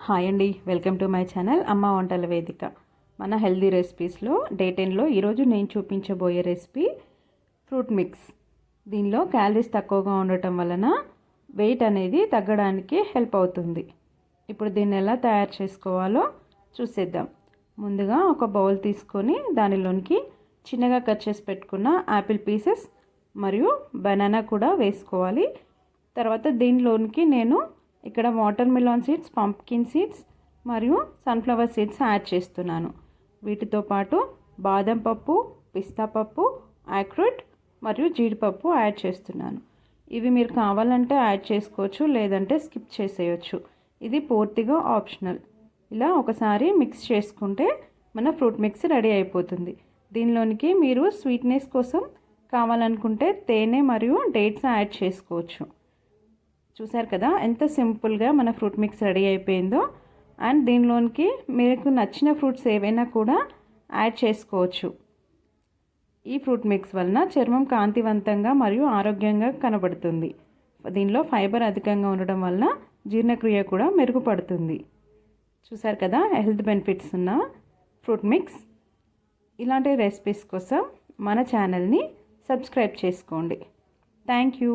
Hi అండి, welcome to my channel అమ్మ వంటల వేదిక. మన హెల్దీ రెసిపీస్లో డే 10లో ఈరోజు నేను చూపించబోయే రెసిపీ ఫ్రూట్ మిక్స్. దీనిలో క్యాలరీస్ తక్కువగా ఉండటం వలన వెయిట్ అనేది తగ్గడానికి హెల్ప్ అవుతుంది. ఇప్పుడు దీన్ని ఎలా తయారు చేసుకోవాలో చూసేద్దాం. ముందుగా ఒక బౌల్ తీసుకొని దానిలోనికి చిన్నగా కట్ చేసి పెట్టుకున్న యాపిల్ పీసెస్ మరియు బనానా కూడా వేసుకోవాలి. తర్వాత దీనిలోనికి నేను ఇక్కడ watermelon seeds, pumpkin seeds మరియు సన్ఫ్లవర్ సీడ్స్ యాడ్ చేస్తున్నాను. వీటితో పాటు బాదం పప్పు, పిస్తా పప్పు, అక్రోట్ మరియు జీడిపప్పు యాడ్ చేస్తున్నాను. ఇవి మీరు కావాలంటే యాడ్ చేసుకోవచ్చు, లేదంటే స్కిప్ చేసేయచ్చు. ఇది పూర్తిగా ఆప్షనల్. ఇలా ఒకసారి మిక్స్ చేసుకుంటే మన ఫ్రూట్ మిక్స్ రెడీ అయిపోతుంది. దీనిలోనికి మీరు స్వీట్నెస్ కోసం కావాలనుకుంటే తేనె మరియు డేట్స్ యాడ్ చేసుకోవచ్చు. చూసారు కదా ఎంత సింపుల్గా మన ఫ్రూట్ మిక్స్ రెడీ అయిపోయిందో. అండ్ దీనిలోనికి మీకు నచ్చిన ఫ్రూట్స్ ఏవైనా కూడా యాడ్ చేసుకోవచ్చు. ఈ ఫ్రూట్ మిక్స్ వలన చర్మం కాంతివంతంగా మరియు ఆరోగ్యంగా కనబడుతుంది. దీనిలో ఫైబర్ అధికంగా ఉండడం వలన జీర్ణక్రియ కూడా మెరుగుపడుతుంది. చూసారు కదా హెల్త్ బెనిఫిట్స్ ఉన్న ఫ్రూట్ మిక్స్. ఇలాంటి రెసిపీస్ కోసం మన ఛానల్ని సబ్స్క్రైబ్ చేసుకోండి. Thank you.